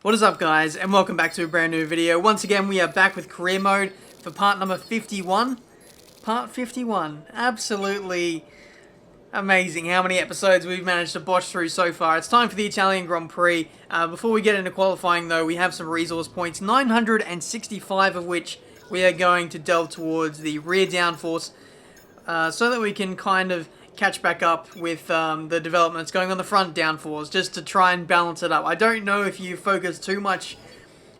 What is up, guys, and welcome back to a brand new video. Once again, we are back with career mode for part number 51. Part 51. Absolutely amazing how many episodes we've managed to botch through so far. It's time for the Italian Grand Prix. Before we get into qualifying, though, we have some resource points, 965 of which we are going to delve towards the rear downforce so that we can kind of catch back up with the developments going on the front downforce, just to try and balance it up. I don't know if you focus too much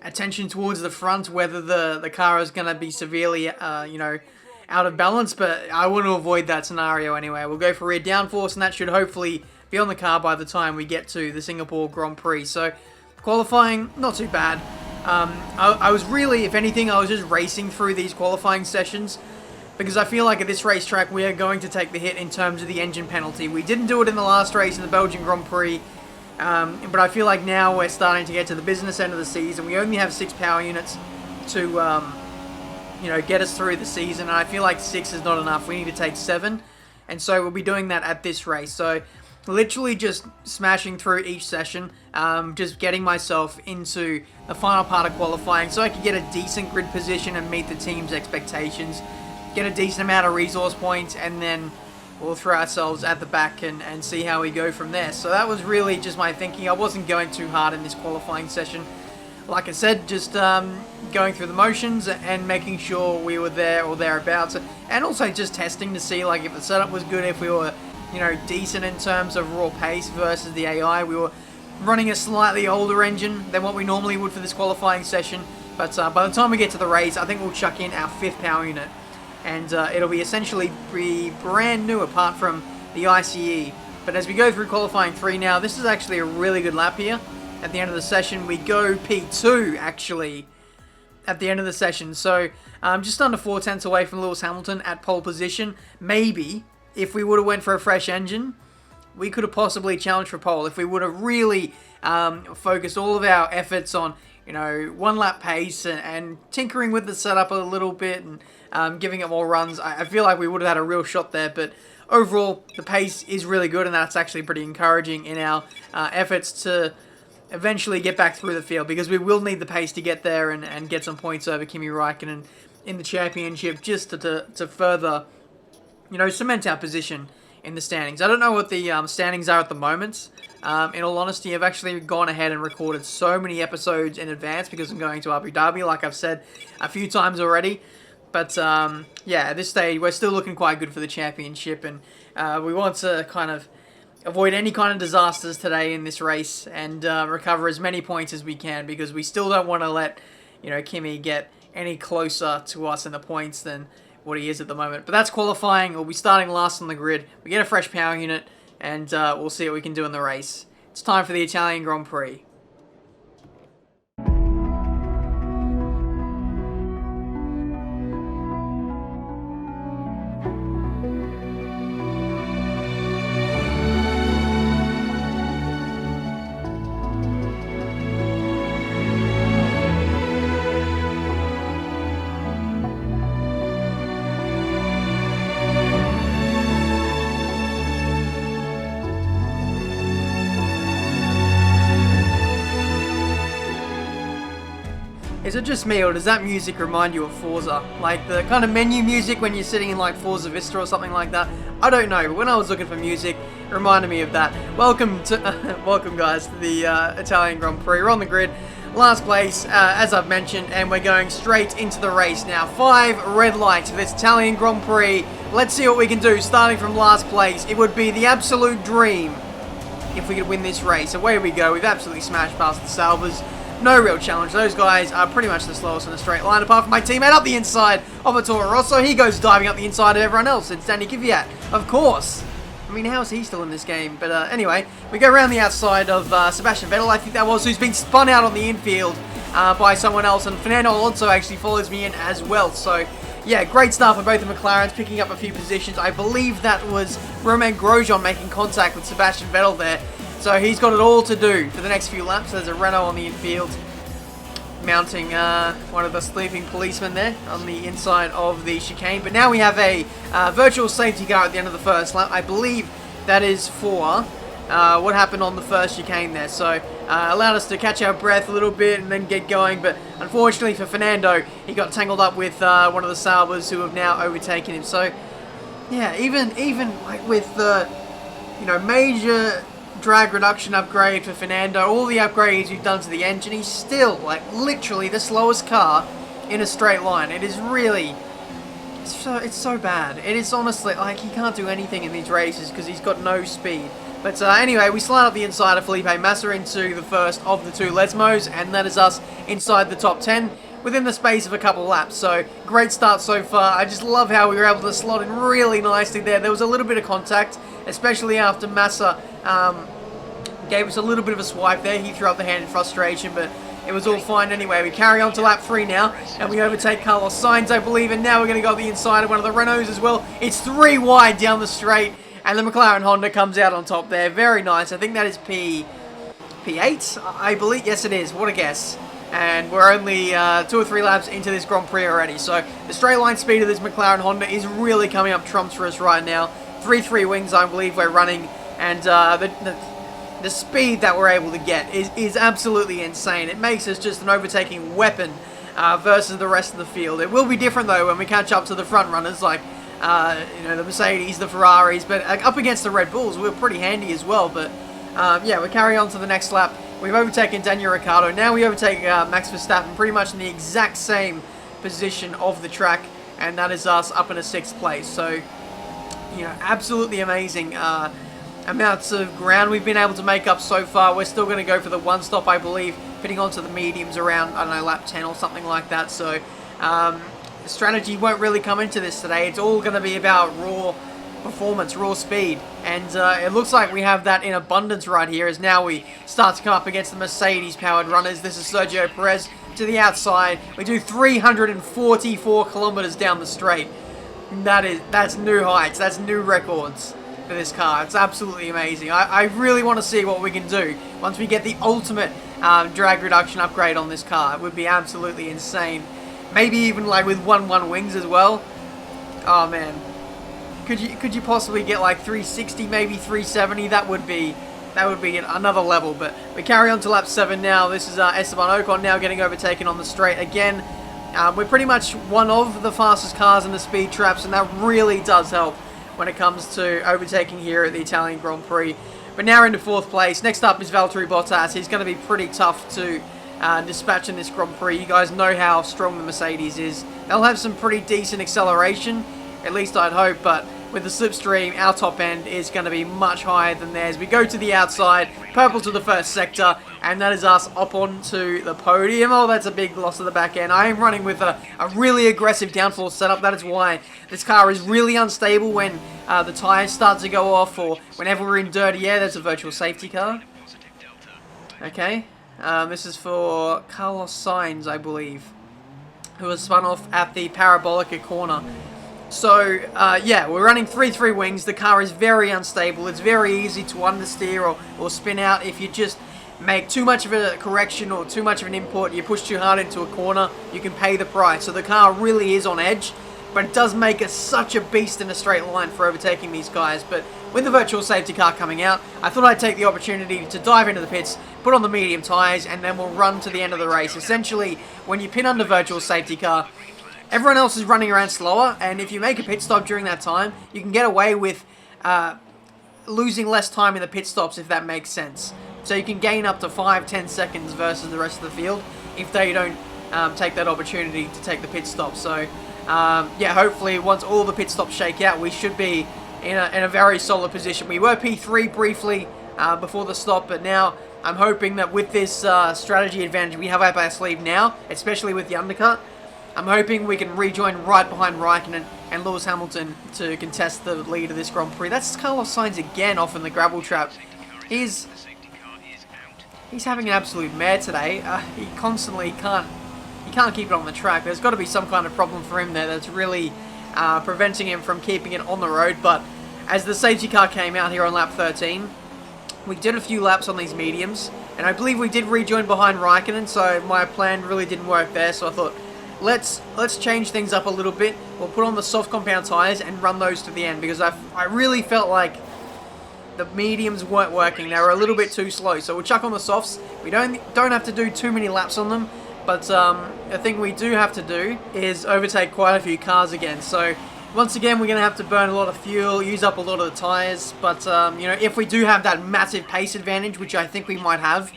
attention towards the front, whether the car is going to be severely, out of balance, but I want to avoid that scenario anyway. We'll go for rear downforce, and that should hopefully be on the car by the time we get to the Singapore Grand Prix. So, qualifying, not too bad. I was really, if anything, I was just racing through these qualifying sessions, because I feel like at this racetrack we are going to take the hit in terms of the engine penalty. We didn't do it in the last race in the Belgian Grand Prix, but I feel like now we're starting to get to the business end of the season. We only have 6 power units to, get us through the season, and I feel like 6 is not enough. We need to take 7, and so we'll be doing that at this race. So literally just smashing through each session, just getting myself into the final part of qualifying so I can get a decent grid position and meet the team's expectations. Get a decent amount of resource points, and then we'll throw ourselves at the back and see how we go from there. So that was really just my thinking. I wasn't going too hard in this qualifying session. Like I said, just going through the motions and making sure we were there or thereabouts, and also just testing to see like if the setup was good, if we were decent in terms of raw pace versus the AI. We were running a slightly older engine than what we normally would for this qualifying session, but by the time we get to the race, I think we'll chuck in our 5th power unit. And it'll be essentially brand new apart from the ICE. But as we go through qualifying 3 now, this is actually a really good lap here. At the end of the session, we go P2, actually, at the end of the session. So, just under 4 tenths away from Lewis Hamilton at pole position. Maybe, if we would have went for a fresh engine, we could have possibly challenged for pole. If we would have really focused all of our efforts on one lap pace and tinkering with the setup a little bit and giving it more runs, I feel like we would have had a real shot there. But overall, the pace is really good, and that's actually pretty encouraging in our efforts to eventually get back through the field, because we will need the pace to get there and get some points over Kimi Räikkönen in the championship, just to further, cement our position in the standings. I don't know what the standings are at the moment. In all honesty, I've actually gone ahead and recorded so many episodes in advance because I'm going to Abu Dhabi, like I've said a few times already. But, at this stage, we're still looking quite good for the championship, and we want to kind of avoid any kind of disasters today in this race and recover as many points as we can, because we still don't want to let, Kimi get any closer to us in the points than what he is at the moment. But that's qualifying. We'll be starting last on the grid. We get a fresh power unit, and we'll see what we can do in the race. It's time for the Italian Grand Prix. Is it just me, or does that music remind you of Forza? Like the kind of menu music when you're sitting in like Forza Vista or something like that? I don't know, but when I was looking for music, it reminded me of that. Welcome guys to the Italian Grand Prix. We're on the grid, last place, as I've mentioned, and we're going straight into the race now. 5 red lights for this Italian Grand Prix. Let's see what we can do, starting from last place. It would be the absolute dream if we could win this race. Away we go. We've absolutely smashed past the Salvers. No real challenge. Those guys are pretty much the slowest in a straight line, apart from my teammate up the inside of a Toro Rosso. He goes diving up the inside of everyone else. It's Danny Kvyat, of course. I mean, how is he still in this game? But anyway, we go around the outside of Sebastian Vettel, I think that was, who's been spun out on the infield by someone else. And Fernando Alonso actually follows me in as well. So, yeah, great start for both the McLarens, picking up a few positions. I believe that was Romain Grosjean making contact with Sebastian Vettel there. So he's got it all to do for the next few laps. There's a Renault on the infield, mounting one of the sleeping policemen there on the inside of the chicane. But now we have a virtual safety car at the end of the first lap. I believe that is for what happened on the first chicane there. So allowed us to catch our breath a little bit and then get going. But unfortunately for Fernando, he got tangled up with one of the Saubers who have now overtaken him. So yeah, even like with the major drag reduction upgrade for Fernando, all the upgrades we've done to the engine, he's still like literally the slowest car in a straight line. It is really, it's so bad. It is honestly like he can't do anything in these races because he's got no speed. But anyway, we slide up the inside of Felipe Massa into the first of the two Lesmos, and that is us inside the top 10 within the space of a couple of laps. So great start so far. I just love how we were able to slot in really nicely there. There was a little bit of contact, especially after Massa gave us a little bit of a swipe there. He threw up the hand in frustration, but it was all fine anyway. We carry on to lap 3 now, and we overtake Carlos Sainz, I believe, and now we're going to go the inside of one of the Renaults as well. It's 3 wide down the straight, and the McLaren Honda comes out on top there. Very nice. I think that is P8, I believe. Yes, it is. What a guess. And we're only 2 or 3 laps into this Grand Prix already. So the straight line speed of this McLaren Honda is really coming up trumps for us right now. 3 wings, I believe we're running, and the speed that we're able to get is absolutely insane. It makes us just an overtaking weapon versus the rest of the field. It will be different though when we catch up to the front runners like the Mercedes, the Ferraris, but up against the Red Bulls we're pretty handy as well. But yeah, we carry on to the next lap. We've overtaken Daniel Ricciardo. Now we overtake Max Verstappen pretty much in the exact same position of the track, and that is us up in a 6th place. So absolutely amazing amounts of ground we've been able to make up so far. We're still going to go for the 1 stop, I believe, fitting onto the mediums around, I don't know, lap 10 or something like that. So the strategy won't really come into this today. It's all going to be about raw performance, raw speed, and it looks like we have that in abundance right here as now we start to come up against the Mercedes powered runners. This is Sergio Perez to the outside. We do 344 kilometers down the straight. That's new heights, that's new records for this car. It's absolutely amazing. I really want to see what we can do once we get the ultimate drag reduction upgrade on this car. It would be absolutely insane. Maybe even like with 1-1 wings as well. Oh man, could you possibly get like 360, maybe 370? That would be another level. But we carry on to lap 7 now. This is Esteban Ocon now getting overtaken on the straight again. We're pretty much one of the fastest cars in the speed traps, and that really does help when it comes to overtaking here at the Italian Grand Prix. But now we're into 4th place. Next up is Valtteri Bottas. He's going to be pretty tough to dispatch in this Grand Prix. You guys know how strong the Mercedes is. They'll have some pretty decent acceleration, at least I'd hope, but with the slipstream, our top end is going to be much higher than theirs. We go to the outside, purple to the first sector, and that is us up onto the podium. Oh, that's a big loss of the back end. I am running with a really aggressive downforce setup. That is why this car is really unstable when the tyres start to go off or whenever we're in dirty air. That's a virtual safety car. Okay, this is for Carlos Sainz, I believe, who was spun off at the Parabolica corner. So, yeah, we're running 3 wings. The car is very unstable. It's very easy to understeer or spin out if you just make too much of a correction or too much of an input. You push too hard into a corner, you can pay the price. So the car really is on edge, but it does make us such a beast in a straight line for overtaking these guys. But with the virtual safety car coming out, I thought I'd take the opportunity to dive into the pits, put on the medium tyres, and then we'll run to the end of the race. Essentially, when you pin under virtual safety car, everyone else is running around slower, and if you make a pit stop during that time, you can get away with losing less time in the pit stops, if that makes sense. So you can gain up to 5-10 seconds versus the rest of the field if they don't take that opportunity to take the pit stop. So yeah, hopefully once all the pit stops shake out, we should be in a very solid position. We were P3 briefly before the stop, but now I'm hoping that with this strategy advantage we have up our sleeve now, especially with the undercut, I'm hoping we can rejoin right behind Raikkonen and Lewis Hamilton to contest the lead of this Grand Prix. That's Carlos Sainz again off in the gravel trap. He's having an absolute mare today. He constantly can't keep it on the track. There's got to be some kind of problem for him there that's really preventing him from keeping it on the road. But as the safety car came out here on lap 13, we did a few laps on these mediums, and I believe we did rejoin behind Raikkonen, so my plan really didn't work there. So I thought, let's change things up a little bit. We'll put on the soft compound tyres and run those to the end, because I really felt like the mediums weren't working. They were a little bit too slow, so we'll chuck on the softs. We don't have to do too many laps on them, but the thing we do have to do is overtake quite a few cars again. So once again, we're going to have to burn a lot of fuel, use up a lot of the tyres, but you know, if we do have that massive pace advantage, which I think we might have,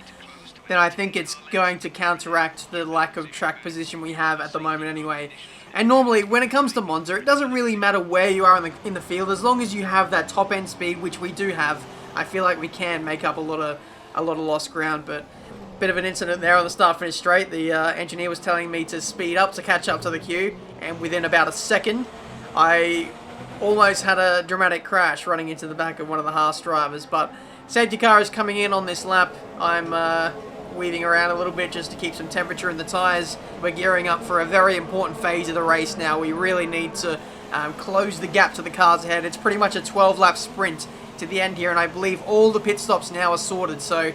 then I think it's going to counteract the lack of track position we have at the moment anyway. And normally, when it comes to Monza, it doesn't really matter where you are in the field, as long as you have that top end speed, which we do have. I feel like we can make up a lot of lost ground, but bit of an incident there on the start-finish straight. The engineer was telling me to speed up to catch up to the queue, and within about a second, I almost had a dramatic crash running into the back of one of the Haas drivers. But safety car is coming in on this lap. I'm weaving around a little bit just to keep some temperature in the tyres. We're gearing up for a very important phase of the race now. We really need to close the gap to the cars ahead. It's pretty much a 12-lap sprint to the end here, and I believe all the pit stops now are sorted. So,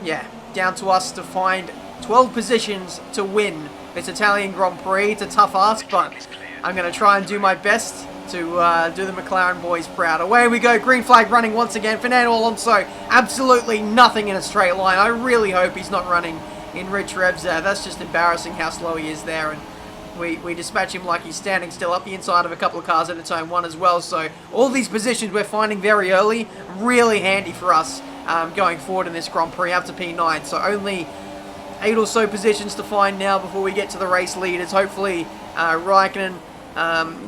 yeah, down to us to find 12 positions to win this Italian Grand Prix. It's a tough ask, but I'm going to try and do my best to do the McLaren boys proud. Away we go, green flag running once again. Fernando Alonso, absolutely nothing in a straight line. I really hope he's not running in rich revs there. That's just embarrassing how slow he is there. And we dispatch him like he's standing still up the inside of a couple of cars at a turn one as well. So all these positions we're finding very early, really handy for us going forward in this Grand Prix up to P9. So only 8 or so positions to find now before we get to the race leaders. Hopefully Raikkonen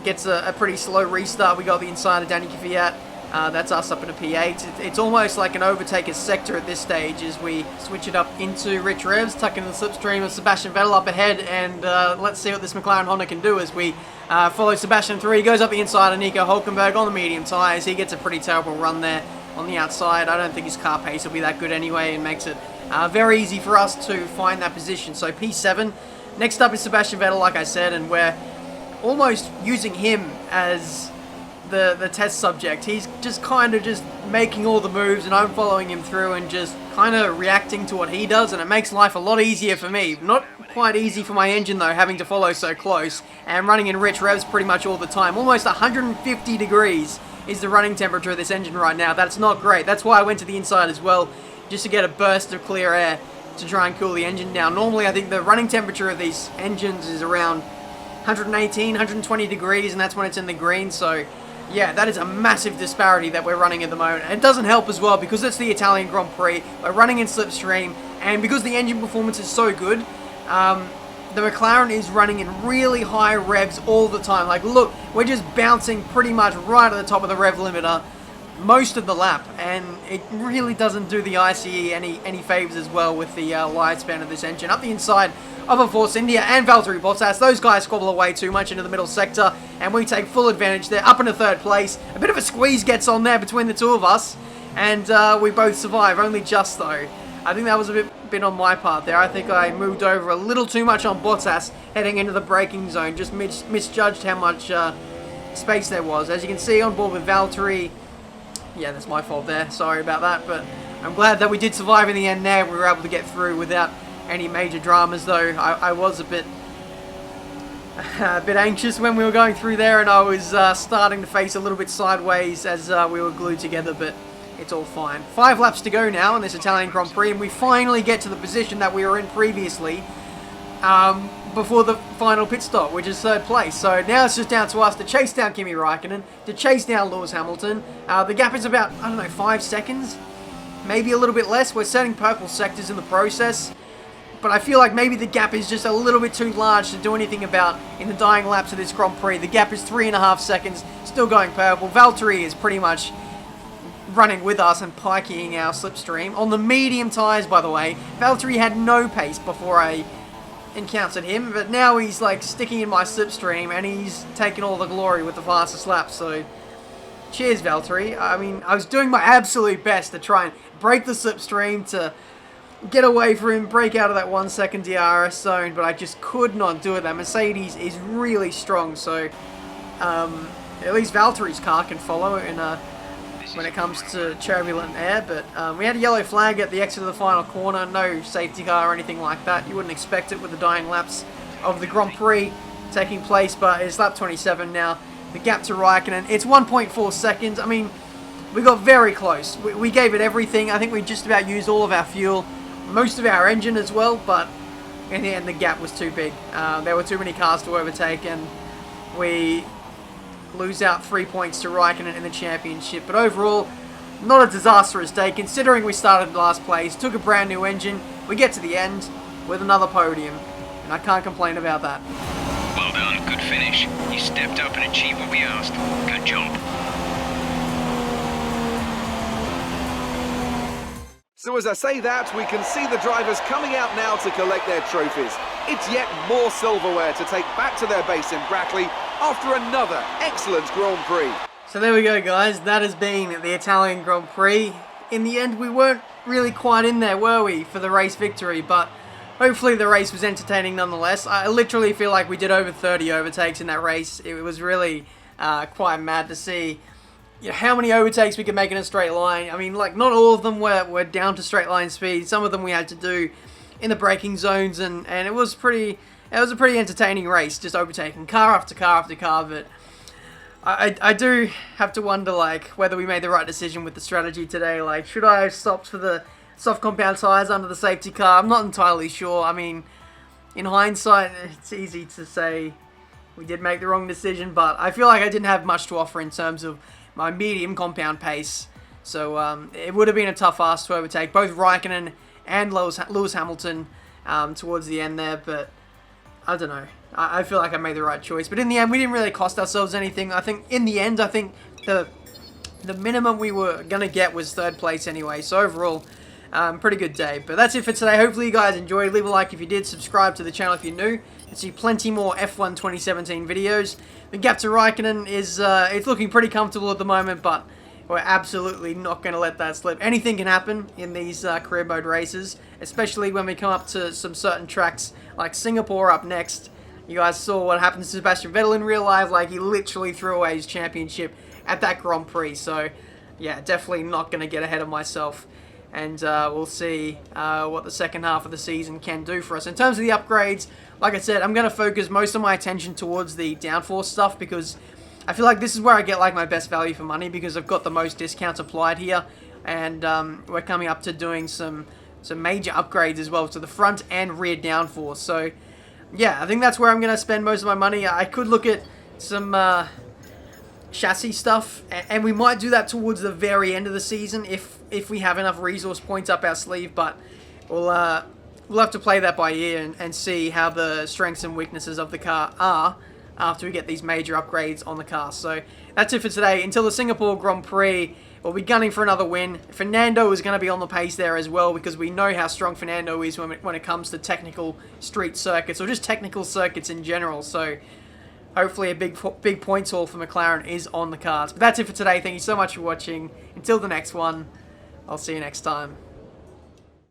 gets a pretty slow restart. We got the inside of Danny Kvyat. That's us up in a P8. It's almost like an overtaker sector at this stage as we switch it up into rich revs, tuck in the slipstream of Sebastian Vettel up ahead, and let's see what this McLaren Honda can do as we follow Sebastian through. He goes up the inside of Nico Hülkenberg on the medium tyres. He gets a pretty terrible run there on the outside. I don't think his car pace will be that good anyway, and makes it very easy for us to find that position. So P7. Next up is Sebastian Vettel, like I said, and we're almost using him as the test subject. He's just kind of just making all the moves, and I'm following him through and just kind of reacting to what he does, and it makes life a lot easier for me. Not quite easy for my engine though, having to follow so close and running in rich revs pretty much all the time. Almost 150 degrees is the running temperature of this engine right now. That's not great. That's why I went to the inside as well, just to get a burst of clear air to try and cool the engine down. Normally I think the running temperature of these engines is around 118, 120 degrees, and that's when it's in the green. So yeah, that is a massive disparity that we're running at the moment. And it doesn't help as well because it's the Italian Grand Prix. We're running in slipstream, and because the engine performance is so good, the McLaren is running in really high revs all the time. Like, look, we're just bouncing pretty much right at the top of the rev limiter most of the lap, and it really doesn't do the ICE any favors as well with the lifespan of this engine. Up the inside of a Force India and Valtteri Bottas, those guys squabble away too much into the middle sector, and we take full advantage there, up into third place. A bit of a squeeze gets on there between the two of us, and we both survive, only just though. I think that was a bit on my part there. I think I moved over a little too much on Bottas heading into the braking zone, just misjudged how much space there was. As you can see on board with Valtteri, yeah, that's my fault there, sorry about that, but I'm glad that we did survive in the end there. We were able to get through without any major dramas though. I was a bit anxious when we were going through there, and I was starting to face a little bit sideways as we were glued together, but it's all fine. 5 laps to go now in this Italian Grand Prix, and we finally get to the position that we were in previously before the final pit stop, which is third place. So now it's just down to us to chase down Kimi Raikkonen, to chase down Lewis Hamilton. The gap is about, I don't know, 5 seconds? Maybe a little bit less. We're setting purple sectors in the process, but I feel like maybe the gap is just a little bit too large to do anything about in the dying laps of this Grand Prix. The gap is 3.5 seconds, still going purple. Valtteri is pretty much running with us and piking our slipstream. On the medium tyres, by the way, Valtteri had no pace before I encountered him, but now he's like sticking in my slipstream and he's taking all the glory with the fastest lap. So cheers, Valtteri. I mean, I was doing my absolute best to try and break the slipstream, to get away from him, break out of that 1 second DRS zone, but I just could not do it. That Mercedes is really strong, so at least Valtteri's car can follow in when it comes to turbulent air. But we had a yellow flag at the exit of the final corner, no safety car or anything like that. You wouldn't expect it with the dying laps of the Grand Prix taking place, but it's lap 27 now. The gap to Raikkonen, it's 1.4 seconds. I mean, we got very close. We gave it everything. I think we just about used all of our fuel, most of our engine as well, but in the end the gap was too big. There were too many cars to overtake, and we lose out 3 points to Raikkonen in the championship. But overall, not a disastrous day considering we started last place, took a brand new engine, we get to the end with another podium, and I can't complain about that. Well done, good finish. You stepped up and achieved what we asked. Good job. So as I say that, we can see the drivers coming out now to collect their trophies. It's yet more silverware to take back to their base in Brackley after another excellent Grand Prix. So there we go, guys. That has been the Italian Grand Prix. In the end, we weren't really quite in there, were we, for the race victory, but hopefully the race was entertaining nonetheless. I literally feel like we did over 30 overtakes in that race. It was really quite mad to see how many overtakes we could make in a straight line. I mean, like, not all of them were down to straight line speed. Some of them we had to do in the braking zones, and it was a pretty entertaining race, just overtaking car after car after car. But I do have to wonder, like, whether we made the right decision with the strategy today. Like, should I have stopped for the soft compound tires under the safety car? I'm not entirely sure. I mean, in hindsight, it's easy to say we did make the wrong decision, but I feel like I didn't have much to offer in terms of my medium compound pace. So it would have been a tough ask to overtake both Raikkonen and Lewis Hamilton towards the end there, but I don't know. I feel like I made the right choice. But in the end, we didn't really cost ourselves anything. I think in the end, the minimum we were going to get was 3rd place anyway. So overall, pretty good day. But that's it for today. Hopefully you guys enjoyed. Leave a like if you did. Subscribe to the channel if you're new. And see plenty more F1 2017 videos. The gap to Raikkonen is it's looking pretty comfortable at the moment, but we're absolutely not going to let that slip. Anything can happen in these career mode races, especially when we come up to some certain tracks like Singapore up next. You guys saw what happened to Sebastian Vettel in real life. Like, he literally threw away his championship at that Grand Prix. So, yeah, definitely not going to get ahead of myself. And we'll see what the second half of the season can do for us. In terms of the upgrades, like I said, I'm going to focus most of my attention towards the downforce stuff, because I feel like this is where I get like my best value for money, because I've got the most discounts applied here. And we're coming up to doing some major upgrades as well to the front and rear downforce. So, yeah, I think that's where I'm going to spend most of my money. I could look at some chassis stuff, and we might do that towards the very end of the season if we have enough resource points up our sleeve, but we'll have to play that by ear and see how the strengths and weaknesses of the car are after we get these major upgrades on the car. So that's it for today. Until the Singapore Grand Prix, we'll be gunning for another win. Fernando is going to be on the pace there as well, because we know how strong Fernando is when it comes to technical street circuits, or just technical circuits in general. So hopefully a big points haul for McLaren is on the cards. But that's it for today. Thank you so much for watching. Until the next one, I'll see you next time.